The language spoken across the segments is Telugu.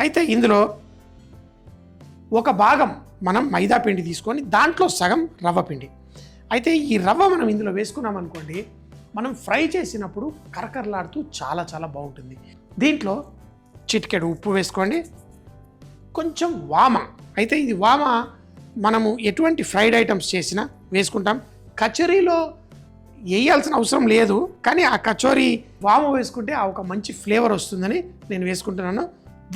అయితే ఇందులో ఒక భాగం మనం మైదా పిండి తీసుకొని దాంట్లో సగం రవ్వ పిండి. అయితే ఈ రవ్వ మనం ఇందులో వేసుకున్నాం అనుకోండి, మనం ఫ్రై చేసినప్పుడు కరకరలాడుతూ చాలా చాలా బాగుంటుంది. దీంట్లో చిటికెడు ఉప్పు వేసుకోండి, కొంచెం వామ. అయితే ఇది వామ మనము ఎటువంటి ఫ్రైడ్ ఐటమ్స్ చేసినా వేసుకుంటాం. కచోరీలో వేయాల్సిన అవసరం లేదు, కానీ ఆ కచోరీ వామ వేసుకుంటే ఆ ఒక మంచి ఫ్లేవర్ వస్తుందని నేను వేసుకుంటున్నాను.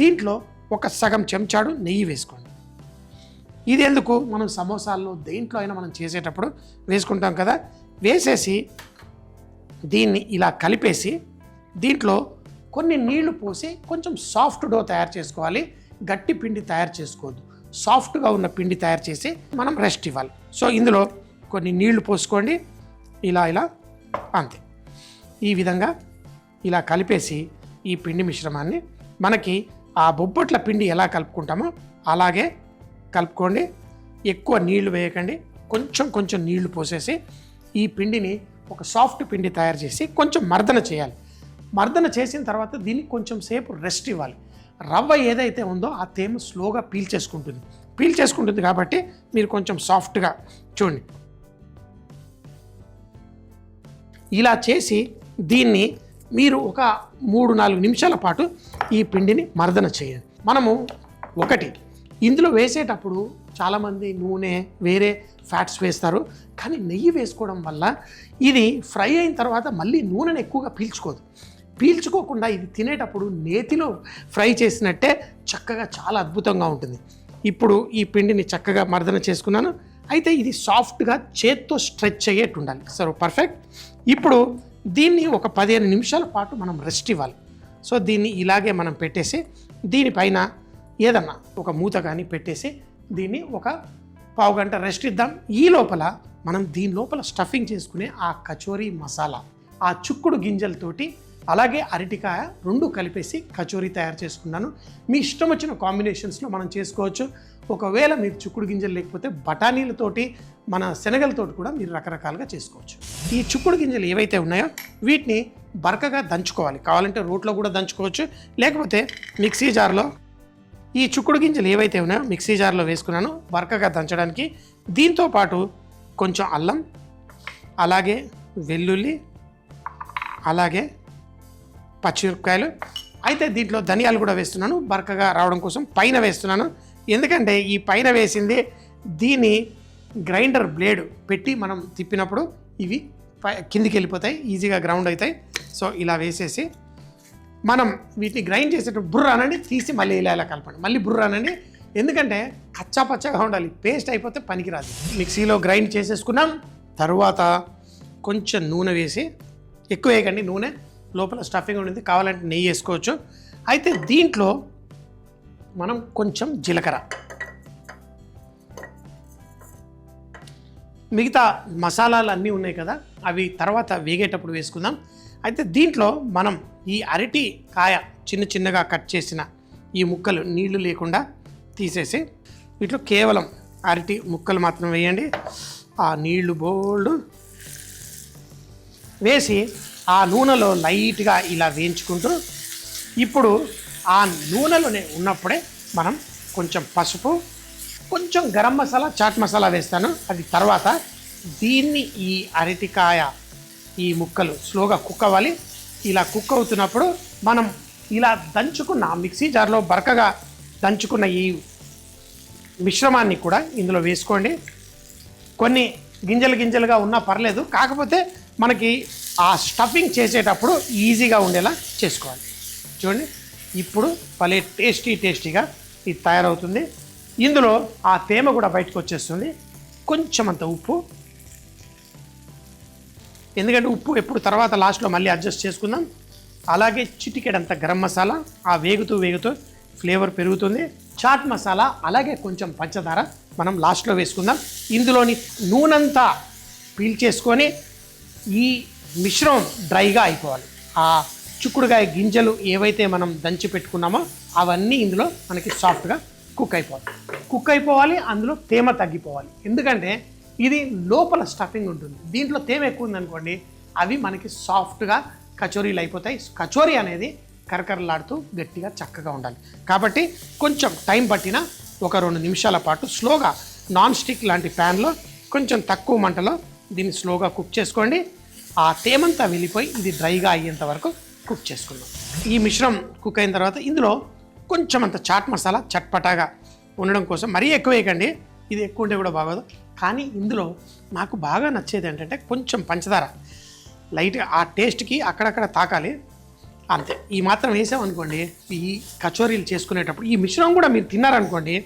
దీంట్లో ఒక సగం చెంచాడు నెయ్యి వేసుకోండి. ఇది ఎందుకు, మనం సమోసాల్లో దేంట్లో అయినా మనం చేసేటప్పుడు వేసుకుంటాం కదా. వేసేసి దీన్ని ఇలా కలిపేసి దీంట్లో కొన్ని నీళ్లు పోసి కొంచెం సాఫ్ట్ డో తయారు చేసుకోవాలి. గట్టి పిండి తయారు చేసుకోవద్దు, సాఫ్ట్గా ఉన్న పిండి తయారు చేసి మనం రెస్ట్ ఇవ్వాలి. సో ఇందులో కొన్ని నీళ్లు పోసుకోండి, ఇలా అంతే. ఈ విధంగా ఇలా కలిపేసి ఈ పిండి మిశ్రమాన్ని మనకి ఆ బొబ్బట్ల పిండి ఎలా కలుపుకుంటామో అలాగే కలుపుకోండి. ఎక్కువ నీళ్లు వేయకండి, కొంచెం నీళ్లు పోసేసి ఈ పిండిని ఒక సాఫ్ట్ పిండి తయారు చేసి కొంచెం మర్దన చేయాలి. మర్దన చేసిన తర్వాత దీన్ని కొంచెం సేపు రెస్ట్ ఇవ్వాలి. రవ్వ ఏదైతే ఉందో ఆ తేమ స్లోగా పీల్చేసుకుంటుంది కాబట్టి మీరు కొంచెం సాఫ్ట్గా చూడండి. ఇలా చేసి దీన్ని మీరు ఒక 3-4 నిమిషాల పాటు ఈ పిండిని మర్దన చేయండి. మనము ఒకటి ఇందులో వేసేటప్పుడు చాలామంది నూనె వేరే ఫ్యాట్స్ వేస్తారు, కానీ నెయ్యి వేసుకోవడం వల్ల ఇది ఫ్రై అయిన తర్వాత మళ్ళీ నూనెను ఎక్కువగా పీల్చుకోకుండా ఇది తినేటప్పుడు నేతిలో ఫ్రై చేసినట్టే చక్కగా చాలా అద్భుతంగా ఉంటుంది. ఇప్పుడు ఈ పిండిని చక్కగా మర్దన చేసుకున్నాను. అయితే ఇది సాఫ్ట్గా చేత్తో స్ట్రెచ్ అయ్యేట్టు ఉండాలి. So perfect. ఇప్పుడు దీన్ని ఒక 15 నిమిషాల పాటు మనం రెస్ట్ ఇవ్వాలి. సో దీన్ని ఇలాగే మనం పెట్టేసి దీనిపైన ఏదన్నా ఒక మూత కానీ పెట్టేసి దీన్ని ఒక పావు గంట రెస్ట్ ఇద్దాం. ఈ లోపల మనం దీని లోపల స్టఫింగ్ చేసుకునే ఆ కచోరీ మసాలా, ఆ చుక్కుడు గింజలతోటి అలాగే అరటికాయ 2 కలిపేసి కచోరీ తయారు చేసుకున్నాను. మీ ఇష్టం వచ్చిన కాంబినేషన్స్లో మనం చేసుకోవచ్చు. ఒకవేళ మీరు చుక్కుడు గింజలు లేకపోతే బఠానీలతోటి మన శనగలతోటి కూడా మీరు రకరకాలుగా చేసుకోవచ్చు. ఈ చుక్కుడు గింజలు ఏవైతే ఉన్నాయో వీటిని బరకగా దంచుకోవాలి. కావాలంటే రోట్లో కూడా దంచుకోవచ్చు, లేకపోతే మిక్సీ జార్లో ఈ చుక్కుడు గింజలు ఏవైతే ఉన్నాయో మిక్సీ జార్లో వేసుకున్నాను బరకగా దంచడానికి. దీంతో పాటు కొంచెం అల్లం, అలాగే వెల్లుల్లి, అలాగే పచ్చిమిరపకాయలు. అయితే దీంట్లో ధనియాలు కూడా వేస్తున్నాను బరకగా రావడం కోసం. పైన వేస్తున్నాను ఎందుకంటే ఈ పైన వేసింది దీని గ్రైండర్ బ్లేడ్ పెట్టి మనం తిప్పినప్పుడు ఇవి కిందికి వెళ్ళిపోతాయి, ఈజీగా గ్రౌండ్ అవుతాయి. సో ఇలా వేసేసి మనం వీటిని గ్రైండ్ చేసేటప్పుడు బుర్ర అనండి, తీసి మళ్ళీ ఇలా కలపండి, మళ్ళీ బుర్ర అనండి. ఎందుకంటే కచ్చా పచ్చగా ఉండాలి, పేస్ట్ అయిపోతే పనికిరాదు. మిక్సీలో గ్రైండ్ చేసేసుకున్నాం. తర్వాత కొంచెం నూనె వేసి, ఎక్కువ వేయకండి నూనె, లోపల స్టఫింగ్ ఉంటుంది, కావాలంటే నెయ్యి వేసుకోవచ్చు. అయితే దీంట్లో మనం కొంచెం జీలకర్ర, మిగతా మసాలాలు అన్నీ ఉన్నాయి కదా అవి తర్వాత వేగేటప్పుడు వేసుకుందాం. అయితే దీంట్లో మనం ఈ అరటి కాయ చిన్నగా కట్ చేసిన ఈ ముక్కలు నీళ్లు లేకుండా తీసేసి వీటిలో కేవలం అరటి ముక్కలు మాత్రం వేయండి. ఆ నీళ్లు బోల్డ్ వేసి ఆ నూనెలో లైట్గా ఇలా వేయించుకుంటూ, ఇప్పుడు ఆ నూనెలోనే ఉన్నప్పుడే మనం కొంచెం పసుపు, కొంచెం గరం మసాలా, చాట్ మసాలా వేస్తాను. అది తర్వాత దీన్ని ఈ అరటికాయ ఈ ముక్కలు స్లోగా కుక్ అవ్వాలి. ఇలా కుక్ అవుతున్నప్పుడు మనం ఇలా దంచుకున్న మిక్సీ జార్లో బరకగా దంచుకున్న ఈ మిశ్రమాన్ని కూడా ఇందులో వేసుకోండి. కొన్ని గింజలుగా ఉన్నా పర్లేదు, కాకపోతే మనకి ఆ స్టఫింగ్ చేసేటప్పుడు ఈజీగా ఉండేలా చేసుకోవాలి. చూడండి ఇప్పుడు భలే టేస్టీగా ఇది తయారవుతుంది. ఇందులో ఆ తేమ కూడా బయటకు వచ్చేస్తుంది. కొంచెం అంత ఉప్పు, ఎందుకంటే ఉప్పు ఎప్పుడు తర్వాత లాస్ట్లో మళ్ళీ అడ్జస్ట్ చేసుకుందాం. అలాగే చిటికెడంత గరం మసాలా, ఆ వేగుతూ ఫ్లేవర్ పెరుగుతుంది. చాట్ మసాలా, అలాగే కొంచెం పంచదార మనం లాస్ట్లో వేసుకుందాం. ఇందులోని నూనెంతా పీల్చేసుకొని ఈ మిశ్రమం డ్రైగా అయిపోవాలి. ఆ చిక్కుడుకాయ గింజలు ఏవైతే మనం దంచి పెట్టుకున్నామో అవన్నీ ఇందులో మనకి సాఫ్ట్గా కుక్ అయిపోవాలి. అందులో తేమ తగ్గిపోవాలి, ఎందుకంటే ఇది లోపల స్టఫింగ్ ఉంటుంది. దీంట్లో తేమ ఎక్కువ ఉందనుకోండి అవి మనకి సాఫ్ట్గా కచోరీలు అయిపోతాయి. కచోరీ అనేది కరకరలాడుతూ గట్టిగా చక్కగా ఉండాలి. కాబట్టి కొంచెం టైం పట్టిన ఒక 2 నిమిషాల పాటు స్లోగా నాన్ స్టిక్ లాంటి ప్యాన్లో కొంచెం తక్కువ మంటలో దీన్ని స్లోగా కుక్ చేసుకోండి. ఆ తేమంతా వెళ్ళిపోయి ఇది డ్రైగా అయ్యేంత వరకు కుక్ చేసుకుందాం. ఈ మిశ్రమం కుక్ అయిన తర్వాత ఇందులో కొంచెం అంత చాట్ మసాలా చట్పటాగా ఉండడం కోసం మరీ ఎక్కువ వేయకండి, ఇది ఎక్కువ ఉంటే కూడా బాగోదు. కానీ ఇందులో నాకు బాగా నచ్చేది ఏంటంటే కొంచెం పంచదార లైట్గా ఆ టేస్ట్కి అక్కడక్కడ తాకాలి, అంతే. ఈ మాత్రం వేసామనుకోండి, ఈ కచోరీలు చేసుకునేటప్పుడు ఈ మిశ్రమం కూడా మీరు తిన్నారనుకోండి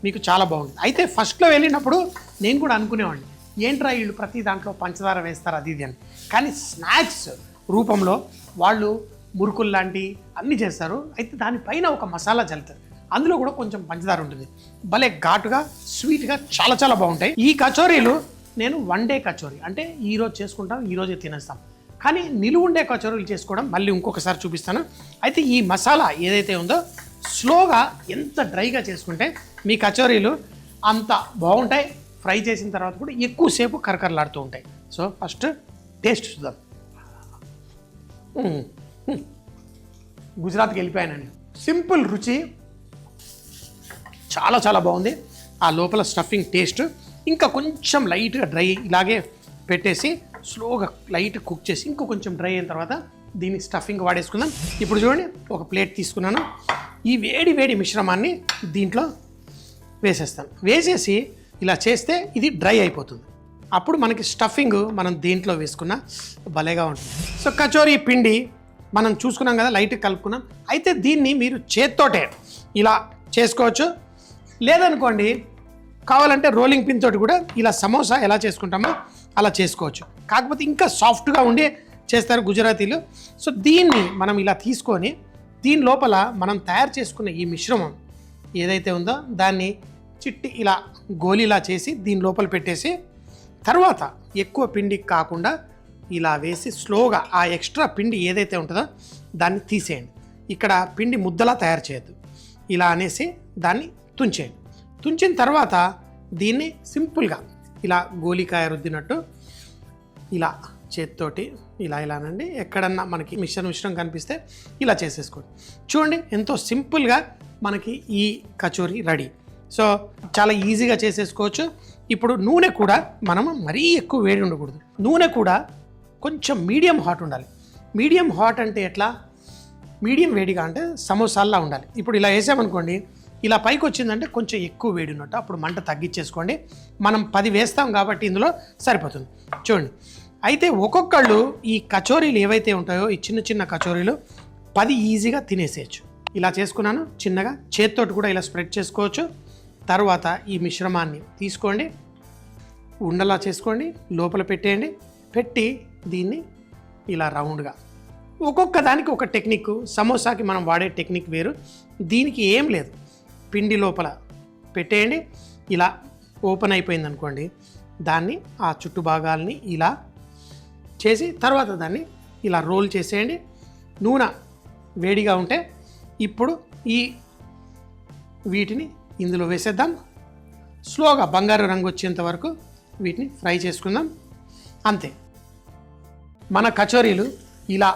మీకు చాలా బాగుంటుంది. అయితే ఫస్ట్లో వెళ్ళినప్పుడు నేను కూడా అనుకునేవాడిని, ఏంట్రా వీళ్ళు ప్రతి దాంట్లో పంచదార వేస్తారు అది ఇది అని. కానీ స్నాక్స్ రూపంలో వాళ్ళు మురుకులు లాంటి అన్నీ చేస్తారు. అయితే దానిపైన ఒక మసాలా చల్లుతారు, అందులో కూడా కొంచెం పంచదార ఉంటుంది. భలే ఘాటుగా స్వీట్గా చాలా చాలా బాగుంటాయి. ఈ కచోరీలు నేను 1 డే కచోరీ అంటే ఈరోజు చేసుకుంటాం, ఈరోజే తినేస్తాం. కానీ నిలువుండే కచోరీలు చేసుకోవడం మళ్ళీ ఇంకొకసారి చూపిస్తాను. అయితే ఈ మసాలా ఏదైతే ఉందో స్లోగా ఎంత డ్రైగా చేసుకుంటే మీ కచోరీలు అంత బాగుంటాయి. ఫ్రై చేసిన తర్వాత కూడా ఎక్కువసేపు కరకరలాడుతూ ఉంటాయి. సో ఫస్ట్ టేస్ట్ చూద్దాం. గుజరాత్కి వెళ్ళిపోయానండి. సింపుల్ రుచి చాలా చాలా బాగుంది. ఆ లోపల స్టఫింగ్ టేస్ట్ ఇంకా కొంచెం లైట్గా డ్రై ఇలాగే పెట్టేసి స్లోగా లైట్ కుక్ చేసి ఇంకో కొంచెం డ్రై అయిన తర్వాత దీన్ని స్టఫింగ్ వాడేసుకుందాం. ఇప్పుడు చూడండి, ఒక ప్లేట్ తీసుకున్నాను. ఈ వేడి వేడి మిశ్రమాన్ని దీంట్లో వేసేస్తాను. వేసేసి ఇలా చేస్తే ఇది డ్రై అయిపోతుంది. అప్పుడు మనకి స్టఫింగ్ మనం దీంట్లో వేసుకున్న భలేగా ఉంటుంది. సో కచోరీ పిండి మనం చూసుకున్నాం కదా, లైట్గా కలుపుకున్నాం. అయితే దీన్ని మీరు చేత్తోటే ఇలా చేసుకోవచ్చు, లేదనుకోండి కావాలంటే రోలింగ్ పిన్ తోటి కూడా ఇలా సమోసా ఎలా చేసుకుంటామో అలా చేసుకోవచ్చు. కాకపోతే ఇంకా సాఫ్ట్గా ఉండే చేస్తారు గుజరాతీలు. సో దీన్ని మనం ఇలా తీసుకొని దీని లోపల మనం తయారు చేసుకున్న ఈ మిశ్రమం ఏదైతే ఉందో దాన్ని చిట్టి ఇలా గోలీలా చేసి దీని లోపల పెట్టేసి తర్వాత ఎక్కువ పిండి కాకుండా ఇలా వేసి స్లోగా ఆ ఎక్స్ట్రా పిండి ఏదైతే ఉంటుందో దాన్ని తీసేయండి. ఇక్కడ పిండి ముద్దలా తయారు చేయొద్దు, ఇలా అనేసి దాన్ని తుంచేయండి. తుంచిన తర్వాత దీన్ని సింపుల్గా ఇలా గోలికాయ రుద్దినట్టు ఇలా చేతితోటి ఇలానండి, ఎక్కడన్నా మనకి మిశ్రం కనిపిస్తే ఇలా చేసేసుకోండి. చూడండి ఎంతో సింపుల్గా మనకి ఈ కచోరీ రెడీ. సో చాలా ఈజీగా చేసేసుకోవచ్చు. ఇప్పుడు నూనె కూడా మనం మరీ ఎక్కువ వేడి ఉండకూడదు, నూనె కూడా కొంచెం మీడియం హాట్ ఉండాలి. మీడియం హాట్ అంటే ఎట్లా, మీడియం వేడిగా అంటే సమోసాల్లా ఉండాలి. ఇప్పుడు ఇలా వేసామనుకోండి, ఇలా పైకి వచ్చిందంటే కొంచెం ఎక్కువ వేడి ఉన్నట్టు, అప్పుడు మంట తగ్గించేసుకోండి. మనం 10 వేస్తాం కాబట్టి ఇందులో సరిపోతుంది. చూడండి, అయితే ఒక్కొక్కళ్ళు ఈ కచోరీలు ఏవైతే ఉంటాయో ఈ చిన్న చిన్న కచోరీలు 10 ఈజీగా తినేసేయచ్చు. ఇలా చేసుకున్నాను చిన్నగా, చేత్తోటి కూడా ఇలా స్ప్రెడ్ చేసుకోవచ్చు. తర్వాత ఈ మిశ్రమాన్ని తీసుకోండి, ఉండలా చేసుకోండి, లోపల పెట్టేయండి. పెట్టి దీన్ని ఇలా రౌండ్గా, ఒక్కొక్క దానికి ఒక టెక్నిక్. సమోసాకి మనం వాడే టెక్నిక్ వేరు, దీనికి ఏం లేదు. పిండి లోపల పెట్టేయండి, ఇలా ఓపెన్ అయిపోయింది అనుకోండి, దాన్ని ఆ చుట్టు భాగాల్ని ఇలా చేసి తర్వాత దాన్ని ఇలా రోల్ చేసేయండి. నూనె వేడిగా ఉంటే ఇప్పుడు వీటిని ఇందులో వేసేద్దాం. స్లోగా బంగారు రంగు వచ్చేంత వరకు వీటిని ఫ్రై చేసుకుందాం. అంతే, మన కచోరీలు ఇలా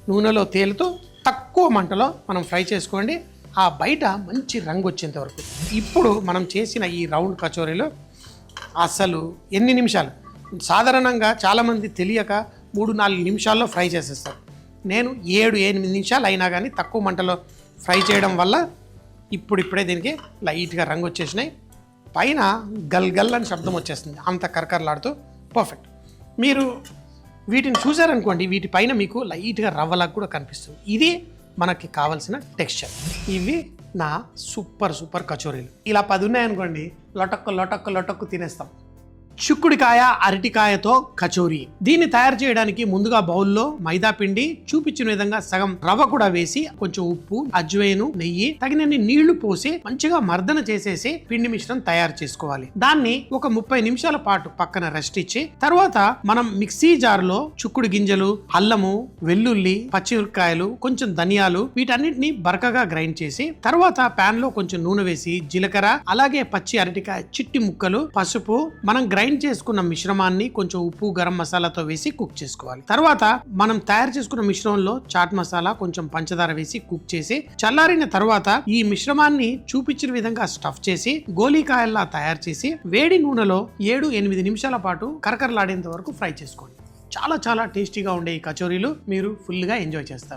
నూనెలో తేలుతూ తక్కువ మంటలో మనం ఫ్రై చేసుకోండి, ఆ బయట మంచి రంగు వచ్చేంత వరకు. ఇప్పుడు మనం చేసిన ఈ రౌండ్ కచోరీలు అసలు ఎన్ని నిమిషాలు, సాధారణంగా చాలామంది తెలియక 3-4 నిమిషాల్లో ఫ్రై చేసేస్తారు. నేను 7-8 నిమిషాలు అయినా కానీ తక్కువ మంటలో ఫ్రై చేయడం వల్ల ఇప్పుడిప్పుడే దీనికి లైట్గా రంగు వచ్చేసినాయి. పైన గల్ అని శబ్దం వచ్చేస్తుంది, అంత కరకరలాడుతూ పర్ఫెక్ట్. మీరు వీటిని చూసారనుకోండి, వీటిపైన మీకు లైట్గా రవ్వలాగా కూడా కనిపిస్తుంది. ఇది మనకి కావాల్సిన టెక్స్చర్. ఇవి నా సూపర్ కచోరీలు. ఇలా 10 ఉన్నాయనుకోండి, లొటక్కు తినేస్తాం. చిక్కుడికాయ అరటికాయతో కచోరీ. దీన్ని తయారు చేయడానికి ముందుగా బౌల్లో మైదా పిండి చూపించిన విధంగా సగం రవ్వ కూడా వేసి కొంచెం ఉప్పు, అజ్వైను, నెయ్యి, తగినన్ని నీళ్లు పోసి మంచిగా మర్దన చేసేసి పిండి మిశ్రమం తయారు చేసుకోవాలి. దాన్ని ఒక 30 నిమిషాల పాటు పక్కన రెస్ట్ ఇచ్చి తర్వాత మనం మిక్సీ జార్ లో చుక్కుడు గింజలు, అల్లము, వెల్లుల్లి, పచ్చిమిరపకాయలు, కొంచెం ధనియాలు వీటన్నిటిని బరకగా గ్రైండ్ చేసి తర్వాత పాన్ లో కొంచెం నూనె వేసి జీలకర్ర, అలాగే పచ్చి అరటికాయ చిట్టి ముక్కలు, పసుపు, మనం గ్రైండ్ గ్రైండ్ చేసుకున్న మిశ్రమాన్ని కొంచెం ఉప్పు గరం మసాలాతో వేసి కుక్ చేసుకోవాలి. తర్వాత మనం తయారు చేసుకున్న మిశ్రమంలో చాట్ మసాలా కొంచెం పంచదార వేసి కుక్ చేసి చల్లారిన తర్వాత ఈ మిశ్రమాన్ని చూపించిన విధంగా స్టఫ్ చేసి గోలీకాయల్లా తయారు చేసి వేడి నూనెలో 7-8 నిమిషాల పాటు కరకరలాడేంత వరకు ఫ్రై చేసుకోండి. చాలా చాలా టేస్టీగా ఉండే ఈ కచోరీలు మీరు ఫుల్గా ఎంజాయ్ చేస్తారు.